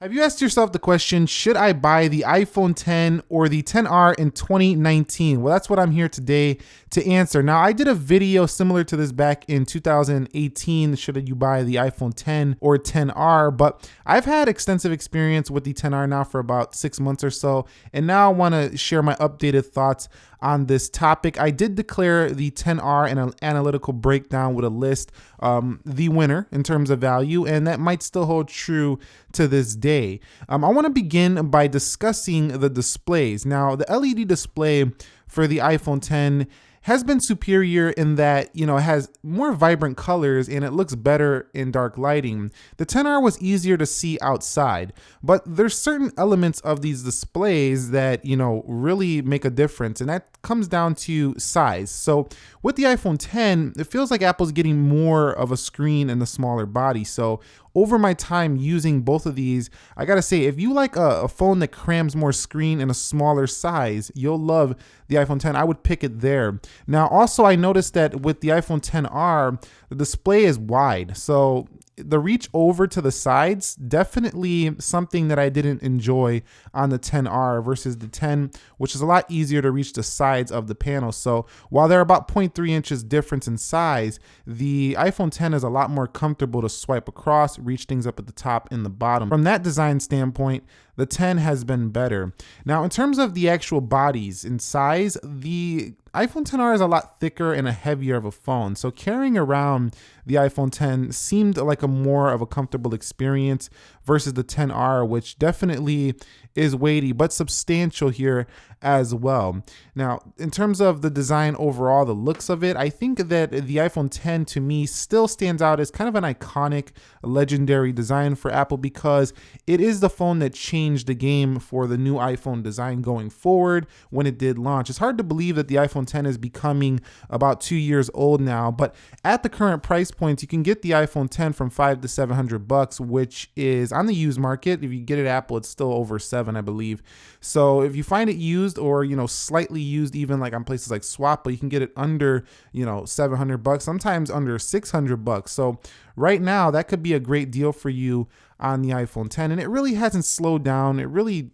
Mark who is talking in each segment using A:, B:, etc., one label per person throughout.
A: Have you asked yourself the question, should I buy the iPhone 10 or the 10R in 2019? Well, that's what I'm here today to answer. Now, I did a video similar to this back in 2018, should you buy the iPhone 10 or 10R, but I've had extensive experience with the 10R now for about 6 months or so, and now I want to share my updated thoughts on this topic. I did declare the 10R in an analytical breakdown with a list, the winner in terms of value, and that might still hold true to this day. I want to begin by discussing the displays. Now, the LED display for the iPhone 10 has been superior in that, it has more vibrant colors and it looks better in dark lighting. The 10R was easier to see outside, but there's certain elements of these displays that, really make a difference, and that comes down to size. So with the iPhone 10, it feels like Apple's getting more of a screen in the smaller body. So over my time using both of these, I gotta say, if you like a phone that crams more screen in a smaller size, you'll love the iPhone 10. I would pick it there. Now, also, I noticed that with the iPhone 10R, the display is wide. So the reach over to the sides, definitely something that I didn't enjoy on the 10R versus the 10, which is a lot easier to reach the sides of the panel. So while they're about 0.3 inches difference in size, the iPhone 10 is a lot more comfortable to swipe across, reach things up at the top and the bottom. From that design standpoint, the 10 has been better. Now, in terms of the actual bodies in size, the iPhone 10R is a lot thicker and a heavier of a phone. So carrying around the iPhone 10 seemed like a more of a comfortable experience versus the 10R, which definitely is weighty but substantial here as well. Now, in terms of the design overall, the looks of it, I think that the iPhone 10 to me still stands out as kind of an iconic, legendary design for Apple because it is the phone that changed the game for the new iPhone design going forward when it did launch. It's hard to believe that the iPhone 10 is becoming about 2 years old now, but at the current price points, you can get the iPhone 10 from $500 to $700, which is on the used market. If you get it at Apple, it's still over $700, I believe. So if you find it used or, slightly used, even like on places like Swap, but you can get it under, $700, sometimes under $600. So right now, that could be a great deal for you on the iPhone 10. And it really hasn't slowed down. It really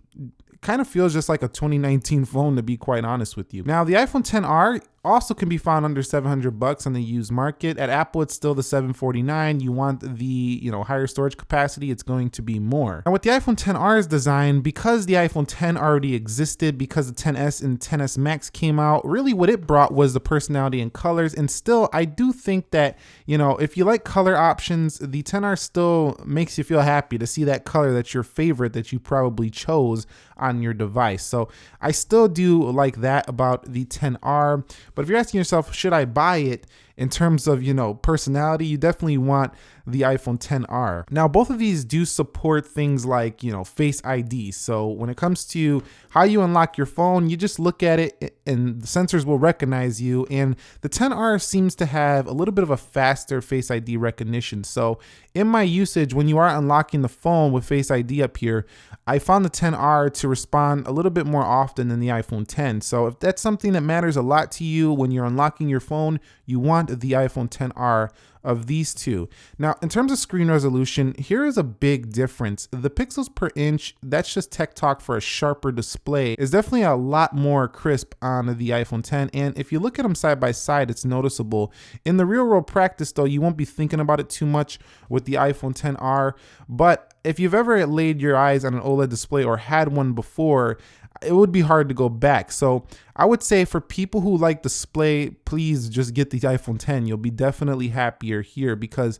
A: kind of feels just like a 2019 phone, to be quite honest with you. Now, the iPhone 10R also can be found under $700 on the used market. At Apple, it's still the $749. You want the higher storage capacity, it's going to be more. And with the iPhone 10R's design, because the iPhone 10 already existed, because the 10s and 10s Max came out, really what it brought was the personality and colors. And still, I do think that if you like color options, the 10R still makes you feel happy to see that color that's your favorite that you probably chose on your device. So I still do like that about the 10R. But if you're asking yourself, should I buy it in terms of, personality, you definitely want the iPhone 10R. Now, both of these do support things like, Face ID. So when it comes to how you unlock your phone, you just look at it and the sensors will recognize you. And the 10R seems to have a little bit of a faster Face ID recognition. So in my usage, when you are unlocking the phone with Face ID up here, I found the 10R to respond a little bit more often than the iPhone 10. So if that's something that matters a lot to you when you're unlocking your phone, you want the iPhone 10R of these two. Now, in terms of screen resolution, here is a big difference. The pixels per inch, that's just tech talk for a sharper display, is definitely a lot more crisp on the iPhone 10. And if you look at them side by side, it's noticeable. In the real world practice, though, you won't be thinking about it too much with the iPhone 10R. But if you've ever laid your eyes on an OLED display or had one before, it would be hard to go back. So I would say for people who like display, please just get the iPhone 10. You'll be definitely happier here because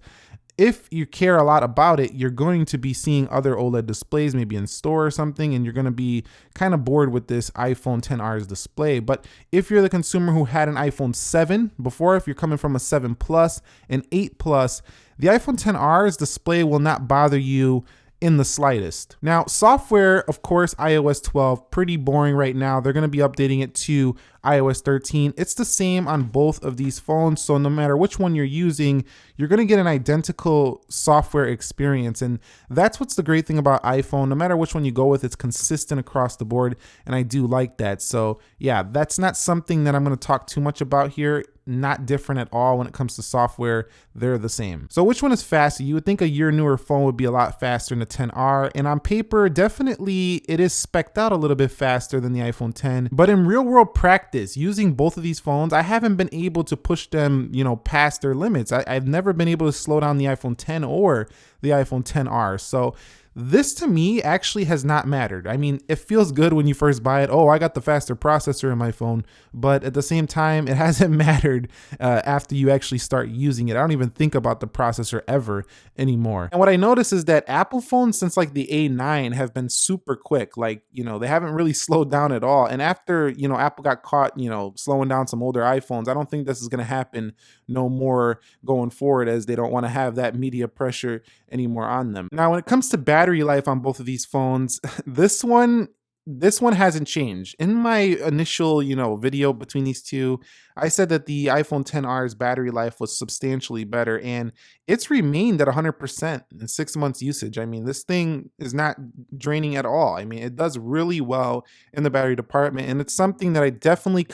A: if you care a lot about it, you're going to be seeing other OLED displays, maybe in store or something, and you're going to be kind of bored with this iPhone 10R's display. But if you're the consumer who had an iPhone 7 before, if you're coming from a 7 Plus, an 8 Plus, the iPhone 10R's display will not bother you in the slightest. Now, software, of course, iOS 12, pretty boring right now. They're going to be updating it to iOS 13. It's the same on both of these phones. So no matter which one you're using, you're going to get an identical software experience. And that's what's the great thing about iPhone. No matter which one you go with, it's consistent across the board. And I do like that. So yeah, that's not something that I'm going to talk too much about here. not different at all when it comes to software. They're the same. So which one is faster? You would think a year newer phone would be a lot faster than the 10R, and on paper, definitely it is spec'd out a little bit faster than the iPhone 10. But in real world practice, using both of these phones, I haven't been able to push them, past their limits. I've never been able to slow down the iPhone 10 or the iPhone 10R. So this to me actually has not mattered. I mean, it feels good when you first buy it. Oh, I got the faster processor in my phone. But at the same time, it hasn't mattered after you actually start using it. I don't even think about the processor ever anymore. And what I notice is that Apple phones since like the A9 have been super quick. Like, they haven't really slowed down at all. And after, Apple got caught, slowing down some older iPhones, I don't think this is going to happen no more going forward, as they don't want to have that media pressure anymore on them. Now, when it comes to battery life on both of these phones, this one hasn't changed. In my initial, video between these two, I said that the iPhone 10R's battery life was substantially better, and it's remained at 100% in 6 months usage. I mean, this thing is not draining at all. I mean, it does really well in the battery department, and it's something that I definitely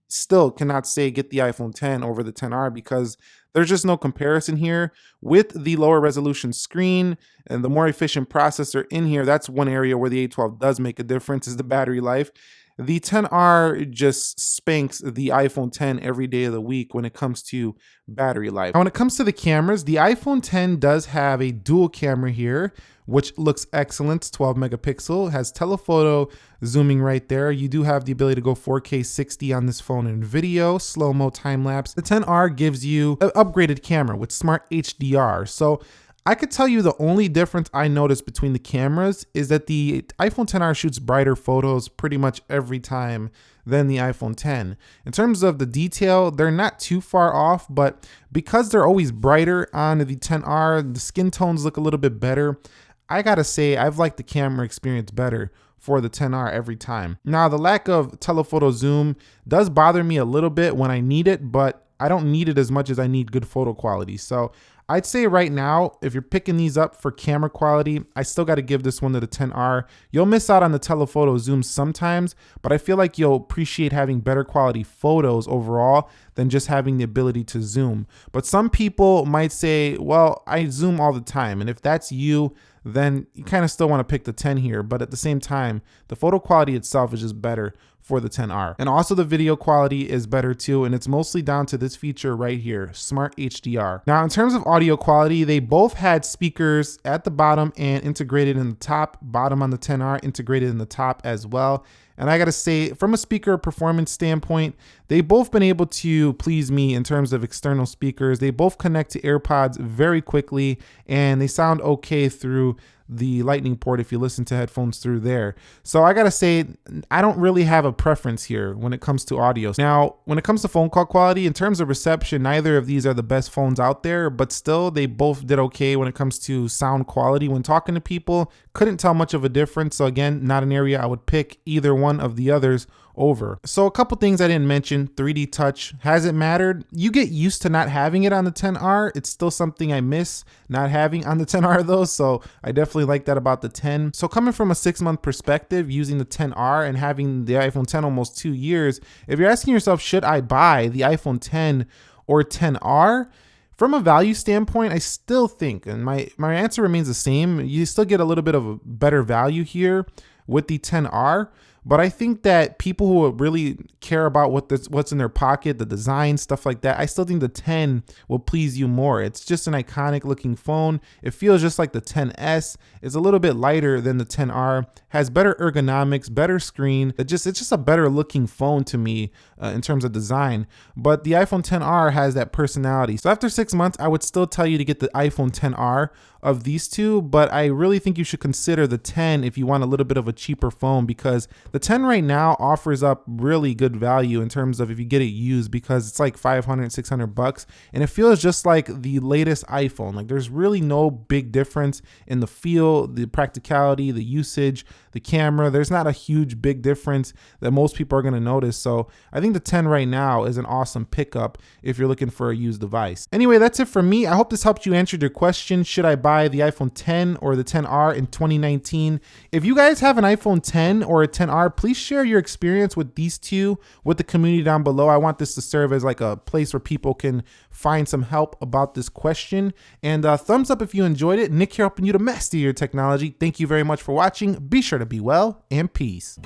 A: still cannot say get the iPhone 10 over the 10R, because there's just no comparison here. With the lower resolution screen and the more efficient processor in here, that's one area where the A12 does make a difference, is the battery life. The 10R just spanks the iPhone 10 every day of the week when it comes to battery life. Now, when it comes to the cameras, the iPhone 10 does have a dual camera here, which looks excellent. 12 megapixel, has telephoto zooming right there. You do have the ability to go 4K 60 on this phone in video, slow-mo time lapse. The 10R gives you an upgraded camera with smart HDR. So I could tell you the only difference I noticed between the cameras is that the iPhone 10R shoots brighter photos pretty much every time than the iPhone 10. In terms of the detail, they're not too far off, but because they're always brighter on the 10R, the skin tones look a little bit better. I gotta say, I've liked the camera experience better for the 10R every time. Now, the lack of telephoto zoom does bother me a little bit when I need it, but I don't need it as much as I need good photo quality. So I'd say right now, if you're picking these up for camera quality, I still got to give this one to the 10R. You'll miss out on the telephoto zoom sometimes, but I feel like you'll appreciate having better quality photos overall than just having the ability to zoom. But some people might say, well, I zoom all the time. And if that's you, then you kind of still want to pick the 10 here. But at the same time, the photo quality itself is just better for the 10R. And also the video quality is better too, and it's mostly down to this feature right here, Smart HDR. Now, in terms of audio quality, they both had speakers at the bottom and integrated in the top, bottom on the 10R, integrated in the top as well. And I gotta say, from a speaker performance standpoint, they've both been able to please me in terms of external speakers. They both connect to AirPods very quickly, and they sound okay through the lightning port if you listen to headphones through there. So I gotta say, I don't really have a preference here when it comes to audio. Now, when it comes to phone call quality, in terms of reception, neither of these are the best phones out there, but still they both did okay when it comes to sound quality. When talking to people, couldn't tell much of a difference. So again, not an area I would pick either one of the others over. So a couple things I didn't mention. 3D touch, has it mattered? You get used to not having it on the 10R. It's still something I miss not having on the 10R though, so I definitely like that about the 10. So coming from a 6-month perspective, using the 10R and having the iPhone 10 almost 2 years, if you're asking yourself, should I buy the iPhone 10 or 10R? From a value standpoint, I still think, and my answer remains the same, you still get a little bit of a better value here with the 10R. But I think that people who really care about what's in their pocket, the design, stuff like that, I still think the 10 will please you more. It's just an iconic looking phone. It feels just like the 10S. It's a little bit lighter than the 10R, has better ergonomics, better screen. It's just a better looking phone to me in terms of design. But the iPhone 10R has that personality. So after 6 months, I would still tell you to get the iPhone 10R of these two, but I really think you should consider the 10 if you want a little bit of a cheaper phone, because the 10 right now offers up really good value in terms of if you get it used, because it's like 500, 600 bucks, and it feels just like the latest iPhone. Like there's really no big difference in the feel, the practicality, the usage, the camera. There's not a huge big difference that most people are going to notice. So I think the 10 right now is an awesome pickup if you're looking for a used device. Anyway, that's it for me. I hope this helped you answer your question. Should I buy the iPhone 10 or the 10R in 2019? If you guys have an iPhone 10 or a 10R, 10R. Please share your experience with these two with the community down below. I want this to serve as like a place where people can find some help about this question. And thumbs up if you enjoyed it. Nick here helping you to master your technology. Thank you very much for watching. Be sure to be well and peace.